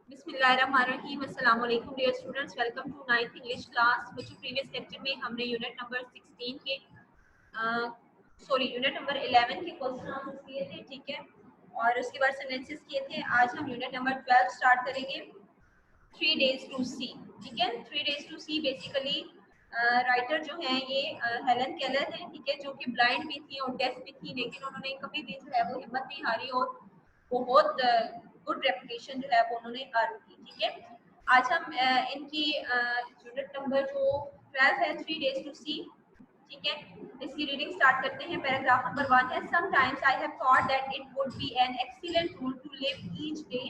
बिस्मिल्लाहिर्रहमानिर्रहीम। अस्सलाम वालेकुम dear students, welcome to 9th English class. बच्चों, प्रीवियस लेक्चर में हमने यूनिट नंबर 16 के यूनिट नंबर 11 के क्वेश्चन आंसर किए थे, ठीक है, और उसके बाद सेंटेंसेस किए थे। आज हम यूनिट नंबर 12 स्टार्ट करेंगे, 3 डेज टू सी। ठीक है, 3 days to see basically writer जो हैं ये हेलन केलर हैं, ठीक है, जो कि ब्लाइंड भी थी और डेफ भी थी, लेकिन उन्होंने कभी भी जो है वो हिम्मत नहीं हारी और बहुत गुड रेपुटेशन जो है वो उन्होंने अर्न की। ठीक है, आज हम इनकी यूनिट नंबर जो 12 है, 3 डेज टू सी, ठीक है, इसकी रीडिंग स्टार्ट करते हैं। पैराग्राफ नंबर 1 है, sometimes I have thought that it would be an excellent rule to live each day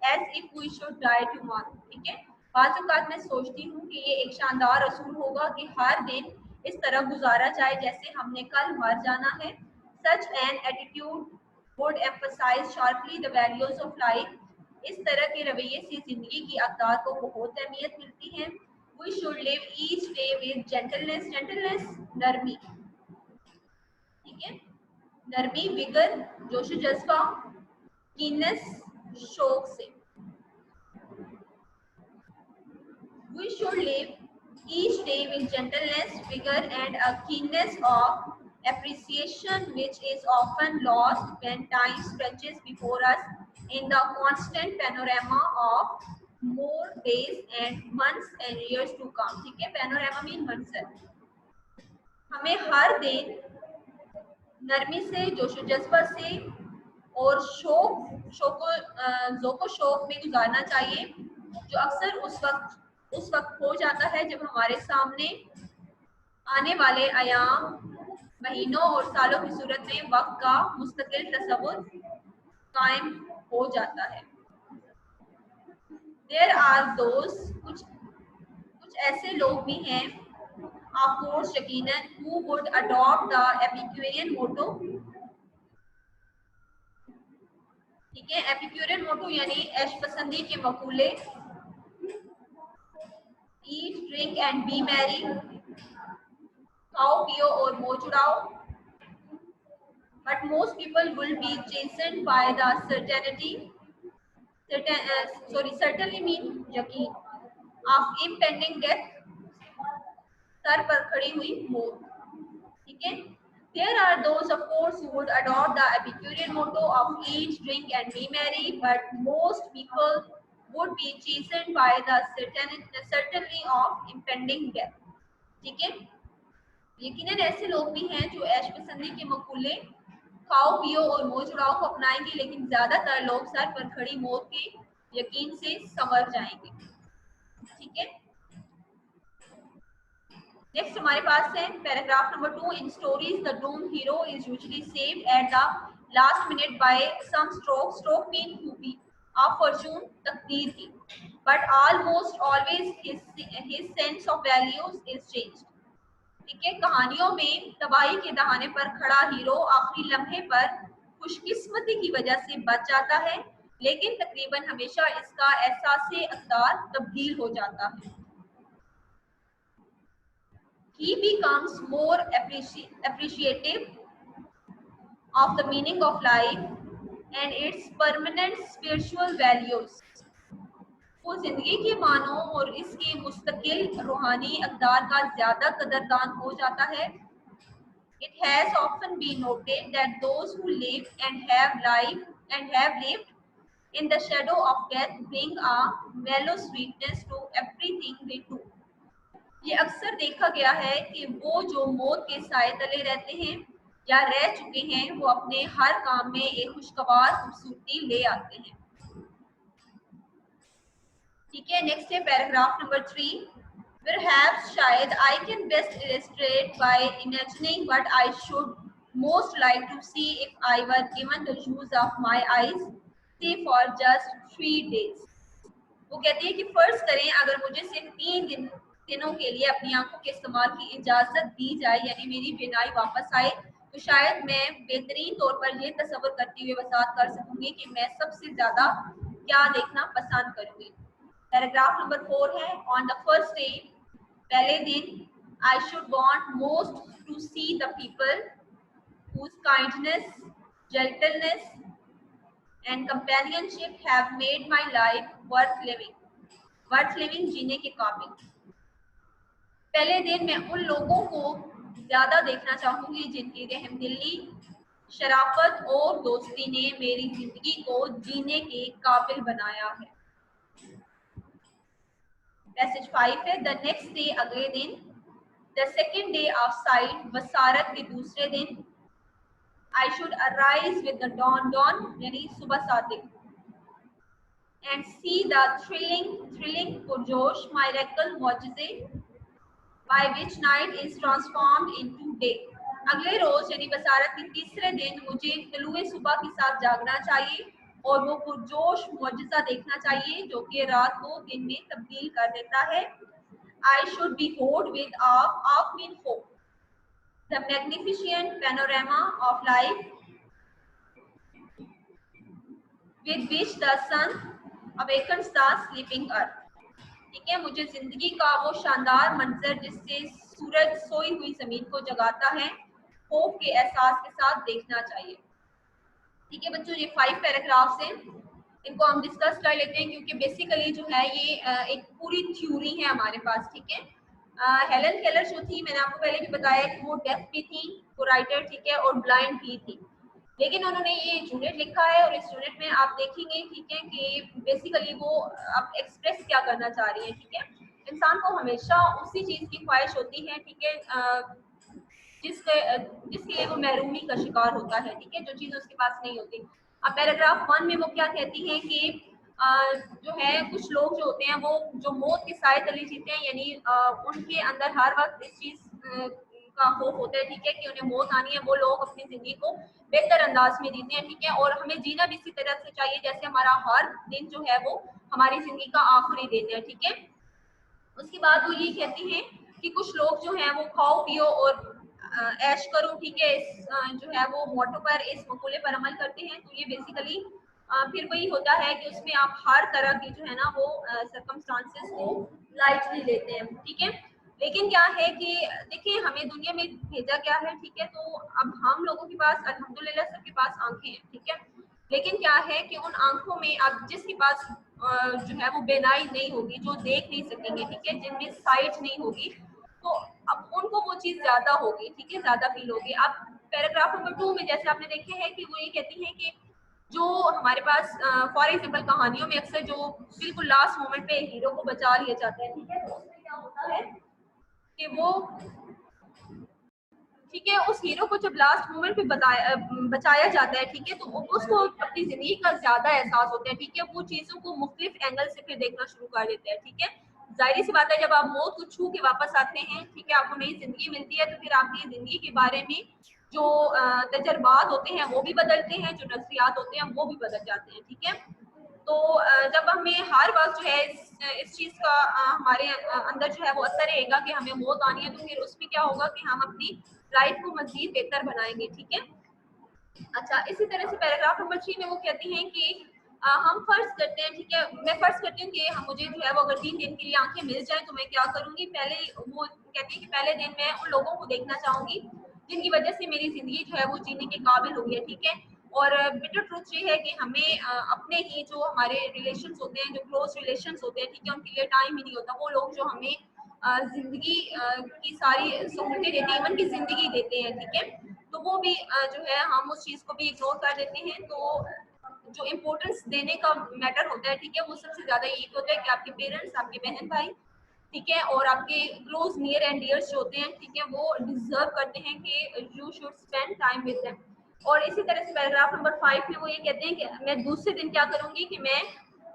as if we should die tomorrow. ठीक है, बाज़ औक़ात मैं सोचती हूँ कि ये एक शानदार असूल होगा कि हर दिन इस तरह गुजारा जाए जैसे हमने कल मर जाना है। Such an attitude would emphasize sharply the values of life. इस तरह के रवैये से जिंदगी की अक़दार को बहुत अहमियत मिलती है। We should live each day with gentleness, gentleness नरमी, ठीक है, नरमी, विगर जोश जज्बा, कीननेस शौक से। We should live each day with gentleness, vigor, and a keenness of appreciation which is often lost when time stretches before us in the constant panorama of more days and months and years to come. ठीक है, panorama mean मंजर। हमें हर दिन नरमी से, जोश जज्बा से और ज़ोक़ो शौक में गुजारना चाहिए, जो अक्सर उस वक्त हो जाता है जब हमारे सामने आने वाले अयाम, महीनों और सालों की सूरत में वक्त का मुस्तकिल तसव्वुर कायम हो जाता है। देयर आर दोस्त, कुछ ऐसे लोग भी हैं, ऑफ कोर्स यकीनन, who would adopt the epicurean motto. ठीक है, एपिक्यूरियन मोटो यानी ऐश पसंदी के मकूले, eat drink and be merry, खाओ पियो और मौज उड़ाओ। But most people will be chastened by the certainly mean यकीन, ऑफ इम्पेंडिंग डेथ, सर पर खड़ी हुई मौत। ठीक है, there are those of course who would adopt the Epicurean motto of eat, drink and be merry, but most people would be chastened by the certainty of impending death. ठीक है, यकीनन ऐसे लोग भी हैं जो ऐश पसंदी के मकूले, खाओ पियो और मौज उड़ाओ को अपनाएंगे, लेकिन ज्यादातर लोग सर पर खड़ी मौत के यकीन से संवर जाएंगे। ठीक है, नेक्स्ट हमारे पास है paragraph number 2। In stories the doom hero is usually saved at the last minute by some stroke mean खूबी ऑफ फॉर्चून, तकदीर की, but almost always his sense of values is changed. ठीक है, कहानियों में तबाही के दहाने पर खड़ा हीरो आखिरी लम्हे पर खुशकिस्मती की वजह से बच जाता है, लेकिन तकरीबन हमेशा इसका एहसास अक़दार तब्दील हो जाता है। He becomes more appreciative of the meaning of life and its permanent spiritual values. वो जिंदगी के मानों और इसके मुस्तकिल रूहानी अक़दार का ज्यादा कदरदान हो जाता है। It has often been noted that those who live and have lived in the shadow of death bring a mellow sweetness to everything they do. ये अक्सर देखा गया है कि वो जो मौत के साए तले रहते हैं या रह चुके हैं, वो अपने हर काम में एक खुशगवार खूबसूरती ले आते हैं। ठीक है, नेक्स्ट है पैराग्राफ नंबर 3। Perhaps शायद I can best illustrate by imagining what I should most like to see if I were given the use of my eyes, say for just 3 days. वो कहती है कि फर्ज करें अगर मुझे सिर्फ 3 दिनों के लिए अपनी आंखों के इस्तेमाल की इजाजत दी जाए, यानी मेरी बीनाई वापस आए, तो शायद मैं बेहतरीन तौर पर यह तस्वर करती हुए वजाहत कर सकूंगी कि मैं सबसे ज्यादा क्या देखना पसंद करूंगी। पैराग्राफ नंबर 4 है, ऑन द फर्स्ट डे, पहले दिन, I should want most to see the people whose kindness, gentleness and companionship have made my life worth living, जीने के काबिल। पहले दिन मैं उन लोगों को ज्यादा देखना चाहूंगी जिनकी रहमदिली, शराफत और दोस्ती ने मेरी जिंदगी को जीने के काबिल बनाया है। पैसेज 5 है, द नेक्स्ट डे, अगले दिन, the second day of sight, बसारत के दूसरे दिन, I should arise with the dawn यानी सुबह सादिक, एंड सी द थ्रिलिंग पुरजोश, मायरेकल मौजज़े, by which night is transformed into day। अगले रोज यानी बसारत के तीसरे दिन मुझे तलुए सुबह के साथ जागना चाहिए और वो पुरजोश मौजज़ा देखना चाहिए जो कि रात को दिन में तब्दील कर देता है। I should behold with awe mean hope, the magnificent panorama of life with which the sun awakens the sleeping earth। ठीक है, मुझे जिंदगी का वो शानदार मंजर जिससे सूरज सोई हुई जमीन को जगाता है, होप के एहसास के साथ देखना चाहिए। ठीक है बच्चों, ये 5 पैराग्राफ्स हैं, इनको हम डिस्कस कर लेते हैं क्योंकि बेसिकली जो है ये एक पूरी थ्योरी है हमारे पास। ठीक है, हेलन केलर जो थी, मैंने आपको पहले भी बताया कि वो डेफ भी थी, वो राइटर, ठीक है, और ब्लाइंड भी थी, लेकिन उन्होंने ये यूनिट लिखा है और इस यूनिट में आप देखेंगे, ठीक है, कि बेसिकली वो आप एक्सप्रेस क्या करना चाह रही है। ठीक है, इंसान को हमेशा उसी चीज़ की ख्वाहिश होती है, ठीक है, जिसके लिए वो महरूमी का शिकार होता है। ठीक है, जो चीज़ उसके पास नहीं होती। अब पैराग्राफ 1 में वो क्या कहती हैं कि जो है कुछ लोग जो होते हैं वो जो मौत के साए तले जीते हैं, यानी उनके अंदर हर वक्त इस चीज़ का खौफ होता है, ठीक है, कि उन्हें मौत आनी है। वो लोग अपनी जिंदगी को बेहतर अंदाज में जीते हैं। ठीक है, और हमें जीना भी इसी तरह से चाहिए जैसे हमारा हर दिन जो है वो हमारी जिंदगी का आखिरी दिन है। ठीक है, उसके बाद वो ये कहती हैं कि कुछ लोग जो हैं वो खाओ पियो और ऐश करो, ठीक है, इस जो है वो मोटो पर, इस मकूले पर अमल करते हैं। तो ये बेसिकली फिर वही होता है कि उसमें आप हर तरह के जो है ना वो सर्कमस्टांसेस को लाइटली लेते हैं। ठीक है, लेकिन क्या है कि देखिए हमें दुनिया में भेजा क्या है, ठीक है, तो अब हम लोगों के पास अल्हम्दुलिल्लाह सबके पास आंखें हैं। ठीक है, लेकिन क्या है कि उन आंखों में अब जिसके पास जो है वो बेनाई नहीं होगी, जो देख नहीं सकेंगे, ठीक है, जिनमें साइट नहीं होगी, तो अब उनको वो चीज़ ज्यादा होगी, ठीक है, ज्यादा फील होगी। अब पैराग्राफ नंबर 2 में जैसे आपने देखे हैं कि वो ये कहती हैं कि जो हमारे पास फॉर एग्जाम्पल कहानियों में अक्सर जो बिल्कुल लास्ट मोमेंट पे हीरो को बचा लिया जाता है, ठीक है, तो उसमें क्या होता है कि वो, ठीक है, उस हीरो को जब लास्ट मोमेंट पे बचाया जाता है, ठीक है, तो उसको अपनी जिंदगी का ज्यादा एहसास होता है। ठीक है, वो चीजों को मुख्तलिफ एंगल से फिर देखना शुरू कर देते हैं। ठीक है, जाहिर सी बात है जब आप मौत को छू के वापस आते हैं, ठीक है, आपको नई जिंदगी मिलती है, तो फिर आपकी जिंदगी के बारे में जो तजर्बात होते हैं वो भी बदलते हैं, जो नजरियात होते हैं वो भी बदल जाते हैं। ठीक है, तो जब हमें हर वक्त जो है इस चीज़ का हमारे अंदर जो है वो असर रहेगा कि हमें मौत आनी है, तो फिर उसमें क्या होगा कि हम अपनी लाइफ को मजीद बेहतर बनाएंगे। ठीक है, अच्छा, इसी तरह से पैराग्राफ नंबर 3 में वो कहती हैं कि हम फर्ज करते हैं, ठीक है, मैं फर्ज करती हूँ कि हम मुझे जो है वो अगर 3 दिन के लिए आंखें मिल जाए तो मैं क्या करूँगी। पहले वो कहती है कि पहले दिन मैं उन लोगों को देखना चाहूँगी जिनकी वजह से मेरी जिंदगी जो है वो जीने के काबिल हो गई है। ठीक है, और बिटर ट्रूथ ये है कि हमें अपने ही जो हमारे रिलेशंस होते हैं, जो क्लोज रिलेशंस होते हैं, ठीक है, उनके लिए टाइम ही नहीं होता। वो लोग जो हमें जिंदगी की सारी सहूलतें देते हैं, इवन की जिंदगी देते हैं, ठीक है, तो वो भी जो है हम उस चीज़ को भी इग्नोर कर देते हैं। तो जो इम्पोर्टेंस देने का मैटर होता है, ठीक है, वो सबसे ज़्यादा ये होता है कि आपके पेरेंट्स, आपके बहन भाई, ठीक है, और आपके क्लोज नियर एंड डियर्स जो होते हैं, ठीक है, वो डिजर्व करते हैं कि you should spend time with them. और इसी तरह से पैराग्राफ नंबर 5 में वो ये कहते हैं कि मैं दूसरे दिन क्या करूँगी कि मैं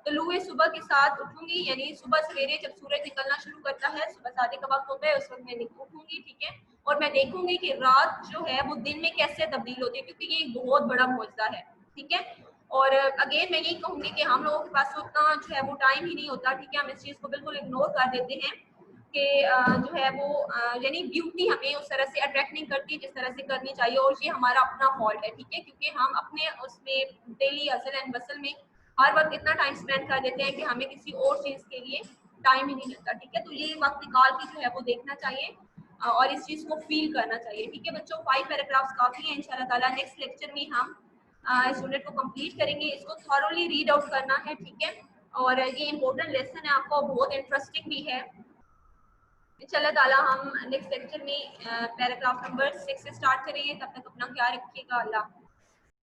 तलुए सुबह के साथ उठूंगी, यानी सुबह सवेरे जब सूरज निकलना शुरू करता है, सुबह सादे का वक्त होता है, उस वक्त मैं उठूंगी। ठीक है, और मैं देखूंगी कि रात जो है वो दिन में कैसे तब्दील होती है, क्योंकि ये एक बहुत बड़ा मौजज़ा है। ठीक है, और अगेन मैं यही कहूँगी कि हम लोगों के पास उतना जो है वो टाइम ही नहीं होता। ठीक है, हम इस चीज़ को बिल्कुल इग्नोर कर देते हैं कि जो है वो यानी ब्यूटी हमें उस तरह से अट्रैक्ट नहीं करती जिस तरह से करनी चाहिए, और ये हमारा अपना फॉल्ट है। ठीक है, क्योंकि हम अपने उसमें डेली हसल एंड बसल में हर वक्त इतना टाइम स्पेंड कर देते हैं कि हमें किसी और चीज़ के लिए टाइम ही नहीं मिलता। ठीक है, तो ये वक्त निकाल के जो है वो देखना चाहिए और इस चीज़ को फील करना चाहिए। ठीक है बच्चों, 5 पैराग्राफ्स काफ़ी हैं। इंशाल्लाह ताला नेक्स्ट लेक्चर में हम इस यूनिट को कंप्लीट करेंगे, इसको थॉरोली रीड आउट करना है, ठीक है। और ये इंपॉर्टेंट लेसन है आपको, बहुत इंटरेस्टिंग भी है। इंशाल्लाह ताला हम नेक्स्ट लेक्चर में पैराग्राफ नंबर 6 से स्टार्ट करेंगे। तब तक अपना ख्याल रखिएगा। अल्लाह।